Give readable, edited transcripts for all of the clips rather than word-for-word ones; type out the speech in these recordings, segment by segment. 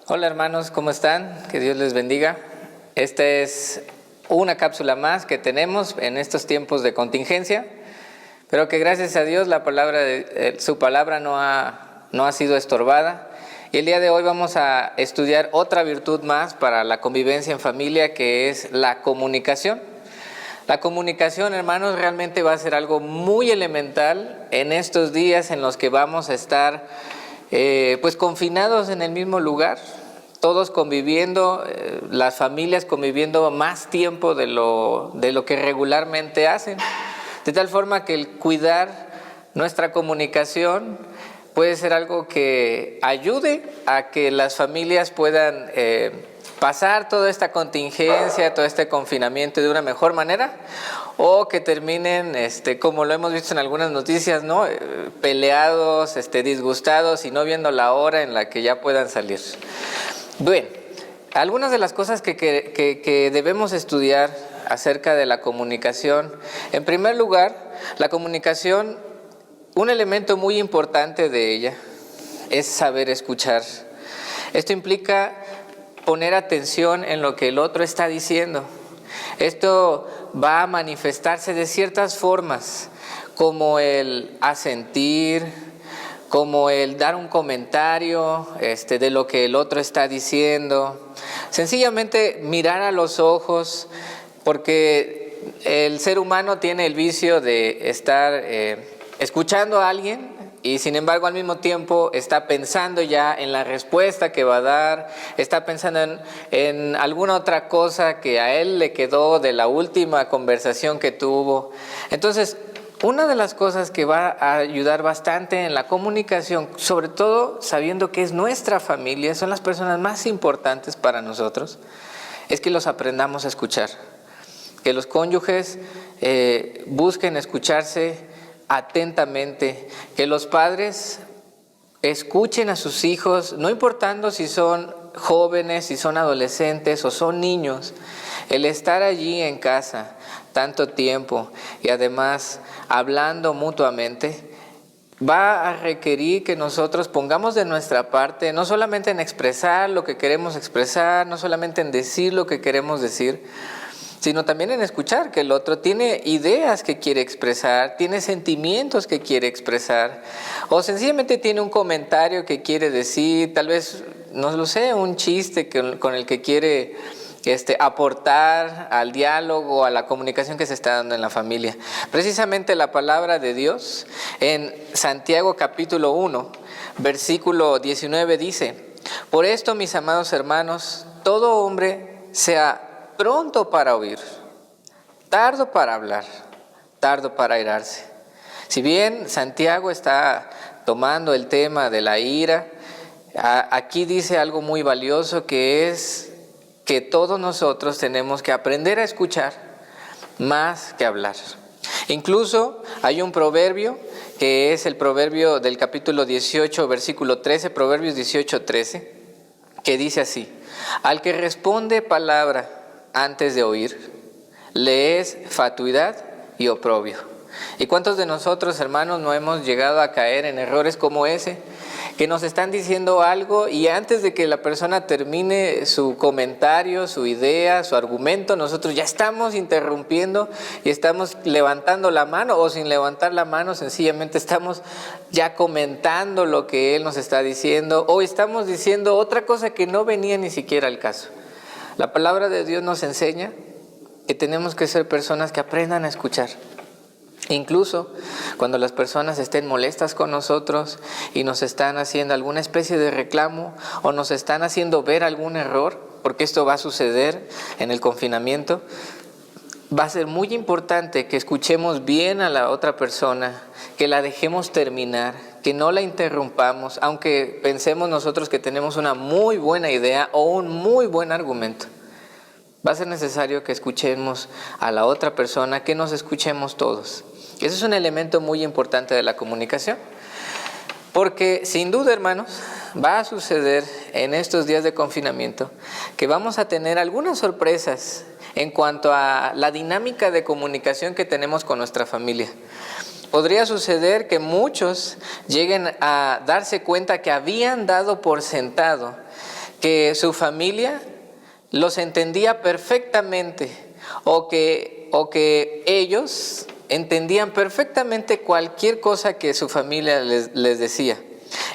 Hola hermanos, ¿cómo están? Que Dios les bendiga. Esta es una cápsula más que tenemos en estos tiempos de contingencia, pero que gracias a Dios su palabra no ha sido estorbada. Y el día de hoy vamos a estudiar otra virtud más para la convivencia en familia, que es la comunicación. La comunicación, hermanos, realmente va a ser algo muy elemental en estos días en los que vamos a estar pues confinados en el mismo lugar, todos conviviendo, las familias conviviendo más tiempo de lo que regularmente hacen, de tal forma que el cuidar nuestra comunicación puede ser algo que ayude a que las familias puedan pasar toda esta contingencia, todo este confinamiento de una mejor manera, o que terminen, como lo hemos visto en algunas noticias, ¿no? Peleados, disgustados y no viendo la hora en la que ya puedan salir. Bien, algunas de las cosas que debemos estudiar acerca de la comunicación. En primer lugar, la comunicación, un elemento muy importante de ella es saber escuchar. Esto implica poner atención en lo que el otro está diciendo. Esto va a manifestarse de ciertas formas, como el asentir, como el dar un comentario de lo que el otro está diciendo. Sencillamente mirar a los ojos, porque el ser humano tiene el vicio de estar escuchando a alguien y sin embargo al mismo tiempo está pensando ya en la respuesta que va a dar, está pensando en alguna otra cosa que a él le quedó de la última conversación que tuvo. Entonces, una de las cosas que va a ayudar bastante en la comunicación, sobre todo sabiendo que es nuestra familia, son las personas más importantes para nosotros, es que los aprendamos a escuchar, que los cónyuges busquen escucharse atentamente, que los padres escuchen a sus hijos, no importando si son jóvenes, si son adolescentes o son niños. El estar allí en casa tanto tiempo y además hablando mutuamente va a requerir que nosotros pongamos de nuestra parte, no solamente en expresar lo que queremos expresar, no solamente en decir lo que queremos decir, sino también en escuchar que el otro tiene ideas que quiere expresar, tiene sentimientos que quiere expresar, o sencillamente tiene un comentario que quiere decir, tal vez, no lo sé, un chiste con el que quiere aportar al diálogo, a la comunicación que se está dando en la familia. Precisamente la palabra de Dios en Santiago capítulo 1, versículo 19 dice: por esto, mis amados hermanos, todo hombre sea pronto para oír, tardo para hablar, tardo para airarse. Si bien Santiago está tomando el tema de la ira, aquí dice algo muy valioso, que es que todos nosotros tenemos que aprender a escuchar más que hablar. Incluso hay un proverbio, que es el proverbio del capítulo 18, versículo 13, Proverbios 18, 13, que dice así: al que responde palabra antes de oír, le es fatuidad y oprobio. ¿Y cuántos de nosotros, hermanos, no hemos llegado a caer en errores como ese? Que nos están diciendo algo y antes de que la persona termine su comentario, su idea, su argumento, nosotros ya estamos interrumpiendo y estamos levantando la mano, o sin levantar la mano, sencillamente estamos ya comentando lo que él nos está diciendo, o estamos diciendo otra cosa que no venía ni siquiera al caso. La palabra de Dios nos enseña que tenemos que ser personas que aprendan a escuchar. Incluso cuando las personas estén molestas con nosotros y nos están haciendo alguna especie de reclamo o nos están haciendo ver algún error, porque esto va a suceder en el confinamiento, va a ser muy importante que escuchemos bien a la otra persona, que la dejemos terminar, que no la interrumpamos, aunque pensemos nosotros que tenemos una muy buena idea o un muy buen argumento. Va a ser necesario que escuchemos a la otra persona, que nos escuchemos todos. Ese es un elemento muy importante de la comunicación, porque sin duda, hermanos, va a suceder en estos días de confinamiento que vamos a tener algunas sorpresas en cuanto a la dinámica de comunicación que tenemos con nuestra familia. Podría suceder que muchos lleguen a darse cuenta que habían dado por sentado que su familia los entendía perfectamente o que ellos entendían perfectamente cualquier cosa que su familia les decía.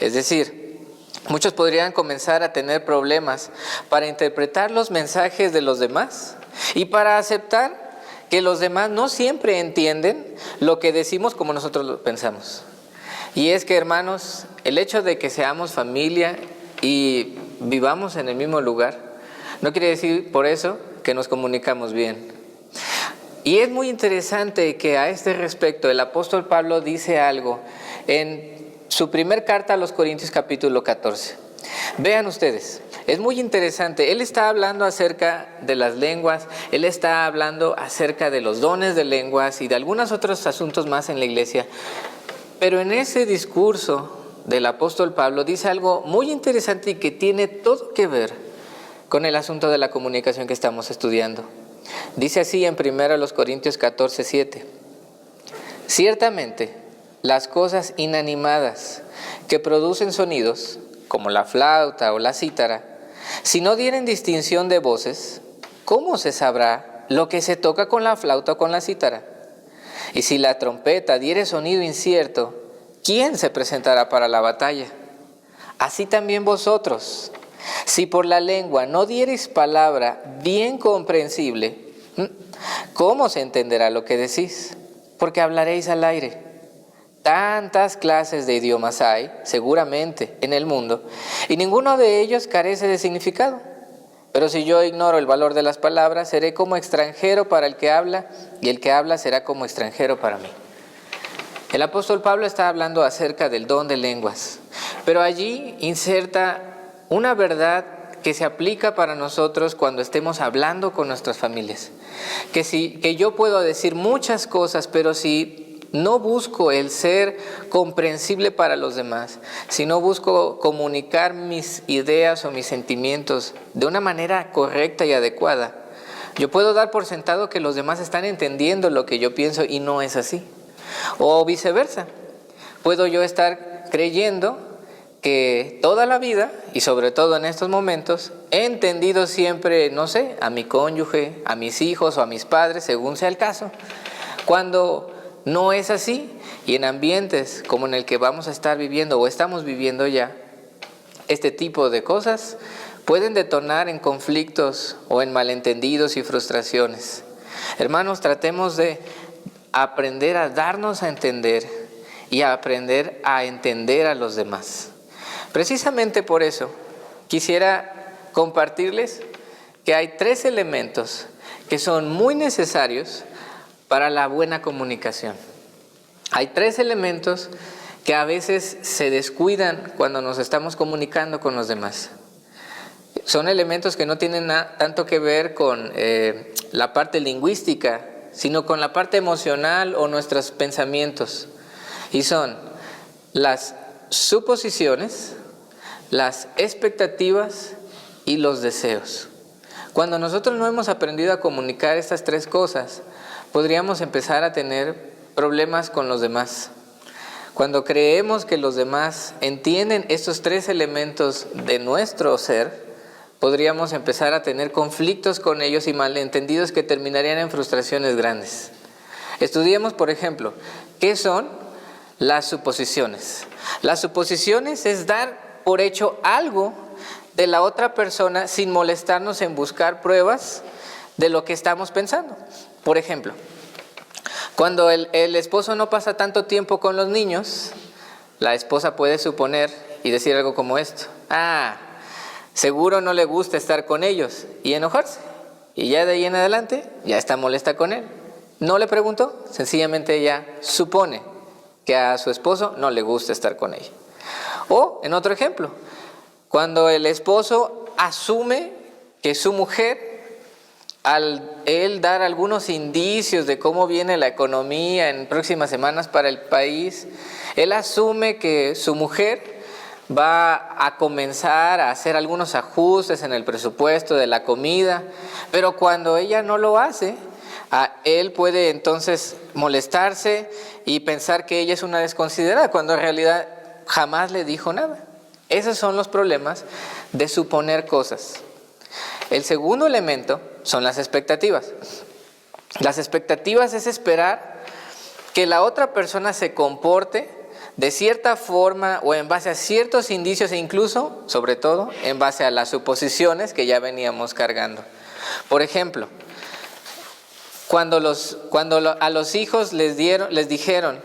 Es decir, muchos podrían comenzar a tener problemas para interpretar los mensajes de los demás y para aceptar que los demás no siempre entienden lo que decimos como nosotros lo pensamos. Y es que, hermanos, el hecho de que seamos familia y vivamos en el mismo lugar no quiere decir por eso que nos comunicamos bien. Y es muy interesante que a este respecto el apóstol Pablo dice algo en su primer carta a los Corintios capítulo 14. Vean ustedes, es muy interesante. Él está hablando acerca de las lenguas, él está hablando acerca de los dones de lenguas y de algunos otros asuntos más en la iglesia. Pero en ese discurso del apóstol Pablo dice algo muy interesante y que tiene todo que ver con el asunto de la comunicación que estamos estudiando. Dice así en 1 Corintios 14:7. Ciertamente, las cosas inanimadas que producen sonidos, como la flauta o la cítara, si no dieren distinción de voces, ¿cómo se sabrá lo que se toca con la flauta o con la cítara? Y si la trompeta diere sonido incierto, ¿quién se presentará para la batalla? Así también vosotros, si por la lengua no diereis palabra bien comprensible, ¿cómo se entenderá lo que decís? Porque hablaréis al aire. Tantas clases de idiomas hay, seguramente, en el mundo, y ninguno de ellos carece de significado. Pero si yo ignoro el valor de las palabras, seré como extranjero para el que habla, y el que habla será como extranjero para mí. El apóstol Pablo está hablando acerca del don de lenguas, pero allí inserta una verdad que se aplica para nosotros cuando estemos hablando con nuestras familias. Que yo puedo decir muchas cosas, pero si no busco el ser comprensible para los demás, si no busco comunicar mis ideas o mis sentimientos de una manera correcta y adecuada, yo puedo dar por sentado que los demás están entendiendo lo que yo pienso y no es así. O viceversa, puedo yo estar creyendo que toda la vida, y sobre todo en estos momentos, he entendido siempre, no sé, a mi cónyuge, a mis hijos o a mis padres, según sea el caso, cuando no es así. Y en ambientes como en el que vamos a estar viviendo o estamos viviendo ya, este tipo de cosas pueden detonar en conflictos o en malentendidos y frustraciones. Hermanos, tratemos de aprender a darnos a entender y a aprender a entender a los demás. Precisamente por eso quisiera compartirles que hay 3 elementos que son muy necesarios para la buena comunicación. Hay 3 elementos que a veces se descuidan cuando nos estamos comunicando con los demás. Son elementos que no tienen tanto que ver con la parte lingüística, sino con la parte emocional o nuestros pensamientos. Y son las suposiciones, las expectativas y los deseos. Cuando nosotros no hemos aprendido a comunicar estas 3 cosas, podríamos empezar a tener problemas con los demás. Cuando creemos que los demás entienden estos 3 elementos de nuestro ser, podríamos empezar a tener conflictos con ellos y malentendidos que terminarían en frustraciones grandes. Estudiemos, por ejemplo, ¿qué son las suposiciones? Las suposiciones es dar por hecho algo de la otra persona sin molestarnos en buscar pruebas de lo que estamos pensando. Por ejemplo, cuando el esposo no pasa tanto tiempo con los niños, la esposa puede suponer y decir algo como esto: seguro no le gusta estar con ellos, y enojarse. Y ya de ahí en adelante ya está molesta con él. No le preguntó, sencillamente ella supone que a su esposo no le gusta estar con ella. O en otro ejemplo, cuando el esposo asume que su mujer, al él dar algunos indicios de cómo viene la economía en próximas semanas para el país, él asume que su mujer va a comenzar a hacer algunos ajustes en el presupuesto de la comida, pero cuando ella no lo hace, él puede entonces molestarse y pensar que ella es una desconsiderada, cuando en realidad jamás le dijo nada. Esos son los problemas de suponer cosas. El segundo elemento son las expectativas. Las expectativas es esperar que la otra persona se comporte de cierta forma o en base a ciertos indicios e incluso, sobre todo, en base a las suposiciones que ya veníamos cargando. Por ejemplo, cuando a los hijos les dijeron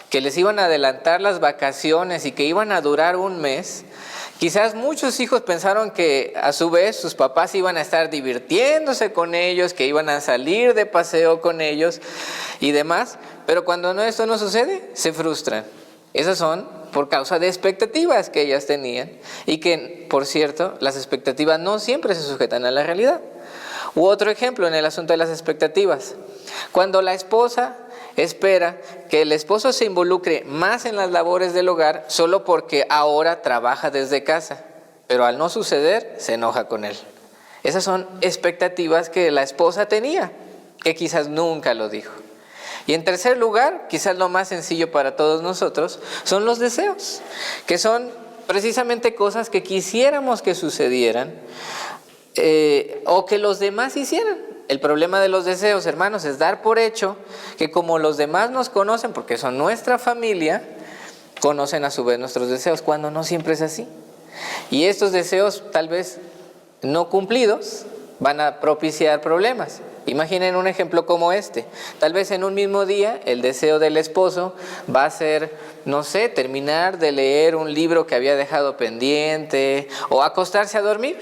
que les iban a adelantar las vacaciones y que iban a durar un mes, quizás muchos hijos pensaron que a su vez sus papás iban a estar divirtiéndose con ellos, que iban a salir de paseo con ellos y demás, pero cuando esto no sucede, se frustran. Esas son por causa de expectativas que ellas tenían y que, por cierto, las expectativas no siempre se sujetan a la realidad. U otro ejemplo en el asunto de las expectativas. Cuando la esposa espera que el esposo se involucre más en las labores del hogar solo porque ahora trabaja desde casa, pero al no suceder se enoja con él. Esas son expectativas que la esposa tenía, que quizás nunca lo dijo. Y en tercer lugar, quizás lo más sencillo para todos nosotros, son los deseos, que son precisamente cosas que quisiéramos que sucedieran o que los demás hicieran. El problema de los deseos, hermanos, es dar por hecho que como los demás nos conocen, porque son nuestra familia, conocen a su vez nuestros deseos, cuando no siempre es así. Y estos deseos, tal vez no cumplidos, van a propiciar problemas. Imaginen un ejemplo como este. Tal vez en un mismo día el deseo del esposo va a ser, no sé, terminar de leer un libro que había dejado pendiente o acostarse a dormir.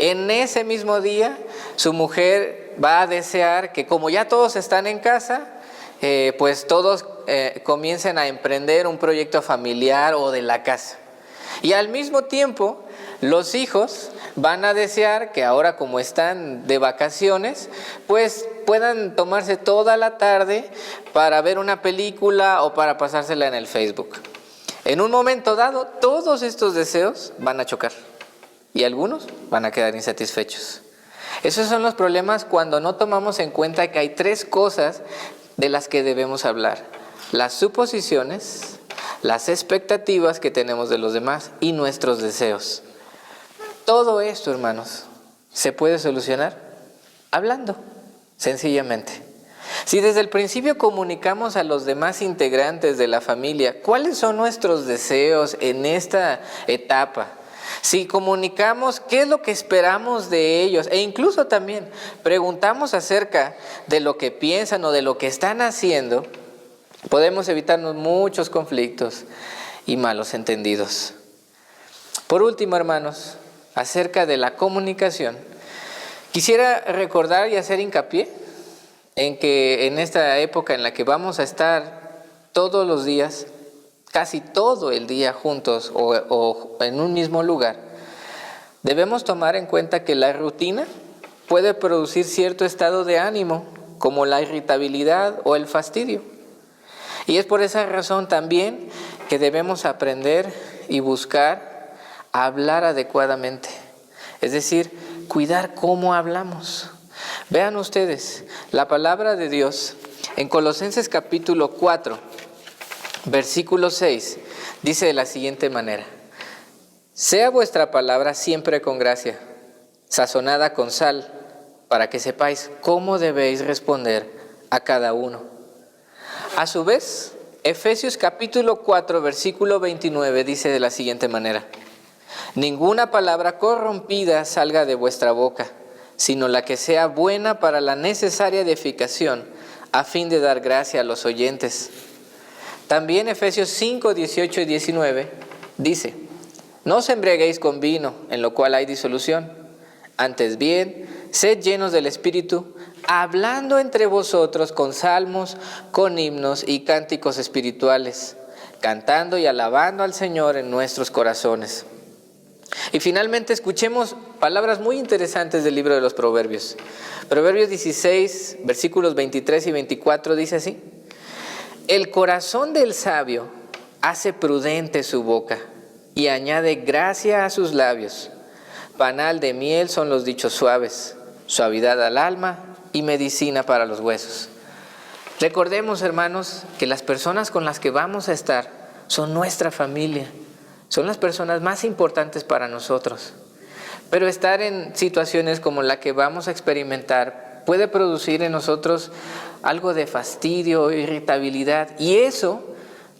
En ese mismo día su mujer va a desear que como ya todos están en casa, pues todos comiencen a emprender un proyecto familiar o de la casa. Y al mismo tiempo los hijos van a desear que ahora como están de vacaciones, pues puedan tomarse toda la tarde para ver una película o para pasársela en el Facebook. En un momento dado, todos estos deseos van a chocar y algunos van a quedar insatisfechos. Esos son los problemas cuando no tomamos en cuenta que hay tres cosas de las que debemos hablar: las suposiciones, las expectativas que tenemos de los demás y nuestros deseos. Todo esto, hermanos, se puede solucionar hablando, sencillamente. Si desde el principio comunicamos a los demás integrantes de la familia cuáles son nuestros deseos en esta etapa, si comunicamos qué es lo que esperamos de ellos e incluso también preguntamos acerca de lo que piensan o de lo que están haciendo, podemos evitarnos muchos conflictos y malos entendidos. Por último, hermanos, acerca de la comunicación, quisiera recordar y hacer hincapié en que en esta época en la que vamos a estar todos los días, casi todo el día juntos o en un mismo lugar, debemos tomar en cuenta que la rutina puede producir cierto estado de ánimo, como la irritabilidad o el fastidio. Y es por esa razón también que debemos aprender y buscar hablar adecuadamente, es decir, cuidar cómo hablamos. Vean ustedes, la palabra de Dios en Colosenses capítulo 4, versículo 6, dice de la siguiente manera: sea vuestra palabra siempre con gracia, sazonada con sal, para que sepáis cómo debéis responder a cada uno. A su vez, Efesios capítulo 4, versículo 29 dice de la siguiente manera: ninguna palabra corrompida salga de vuestra boca, sino la que sea buena para la necesaria edificación, a fin de dar gracia a los oyentes. También Efesios 5, 18 y 19 dice: no os embriaguéis con vino, en lo cual hay disolución. Antes bien, sed llenos del Espíritu, hablando entre vosotros con salmos, con himnos y cánticos espirituales, cantando y alabando al Señor en nuestros corazones. Y finalmente escuchemos palabras muy interesantes del libro de los Proverbios. Proverbios 16, versículos 23 y 24 dice así: el corazón del sabio hace prudente su boca y añade gracia a sus labios. Panal de miel son los dichos suaves, suavidad al alma y medicina para los huesos. Recordemos, hermanos, que las personas con las que vamos a estar son nuestra familia, Son las personas más importantes para nosotros. Pero estar en situaciones como la que vamos a experimentar puede producir en nosotros algo de fastidio, irritabilidad. Y eso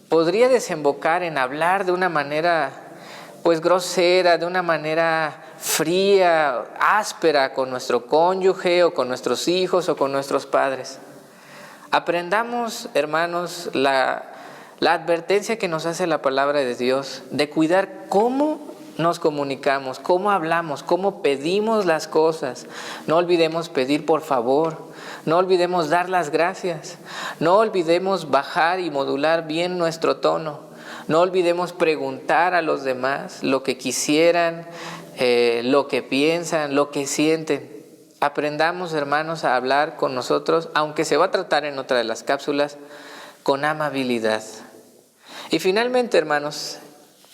podría desembocar en hablar de una manera pues grosera, de una manera fría, áspera con nuestro cónyuge o con nuestros hijos o con nuestros padres. Aprendamos, hermanos, la advertencia que nos hace la palabra de Dios de cuidar cómo nos comunicamos, cómo hablamos, cómo pedimos las cosas. No olvidemos pedir por favor, no olvidemos dar las gracias, no olvidemos bajar y modular bien nuestro tono, no olvidemos preguntar a los demás lo que quisieran, lo que piensan, lo que sienten. Aprendamos, hermanos, a hablar con nosotros, aunque se va a tratar en otra de las cápsulas, con amabilidad. Y finalmente, hermanos,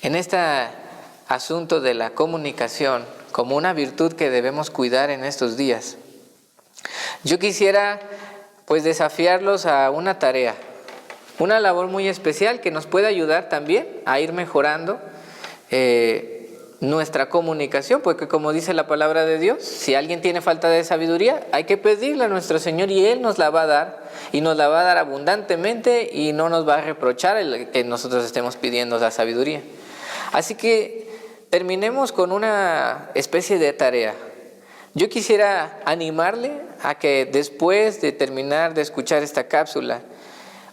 en este asunto de la comunicación, como una virtud que debemos cuidar en estos días, yo quisiera pues desafiarlos a una tarea, una labor muy especial que nos puede ayudar también a ir mejorando nuestra comunicación, porque como dice la palabra de Dios, si alguien tiene falta de sabiduría, hay que pedirle a nuestro Señor y Él nos la va a dar, y nos la va a dar abundantemente y no nos va a reprochar el que nosotros estemos pidiendo la sabiduría. Así que terminemos con una especie de tarea. Yo quisiera animarle a que después de terminar de escuchar esta cápsula,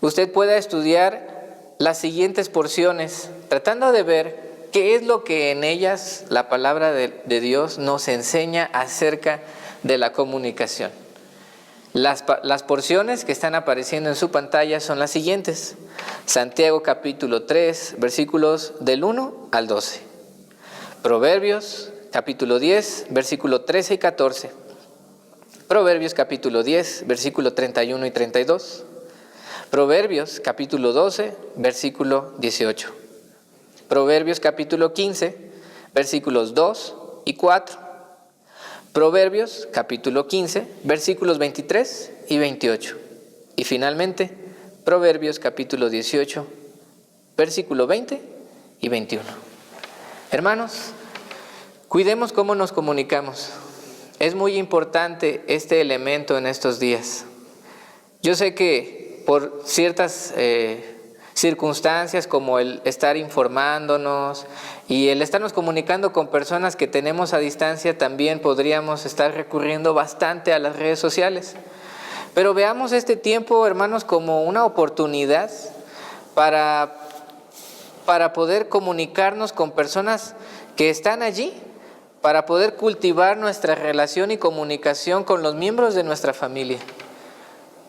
usted pueda estudiar las siguientes porciones, tratando de ver qué es lo que en ellas la palabra de Dios nos enseña acerca de la comunicación. Las porciones que están apareciendo en su pantalla son las siguientes: Santiago capítulo 3, versículos del 1 al 12. Proverbios capítulo 10, versículo 13 y 14. Proverbios capítulo 10, versículo 31 y 32. Proverbios capítulo 12, versículo 18. Proverbios capítulo 15, versículos 2 y 4. Proverbios capítulo 15, versículos 23 y 28. Y finalmente, Proverbios capítulo 18, versículo 20 y 21. Hermanos, cuidemos cómo nos comunicamos. Es muy importante este elemento en estos días. Yo sé que por ciertas circunstancias como el estar informándonos y el estarnos comunicando con personas que tenemos a distancia, también podríamos estar recurriendo bastante a las redes sociales. Pero veamos este tiempo, hermanos, como una oportunidad para poder comunicarnos con personas que están allí, para poder cultivar nuestra relación y comunicación con los miembros de nuestra familia.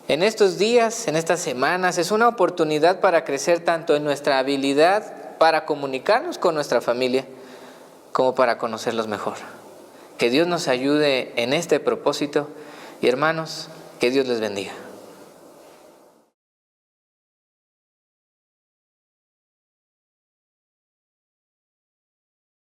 En estos días, en estas semanas, es una oportunidad para crecer tanto en nuestra habilidad para comunicarnos con nuestra familia, como para conocerlos mejor. Que Dios nos ayude en este propósito y, hermanos, que Dios les bendiga.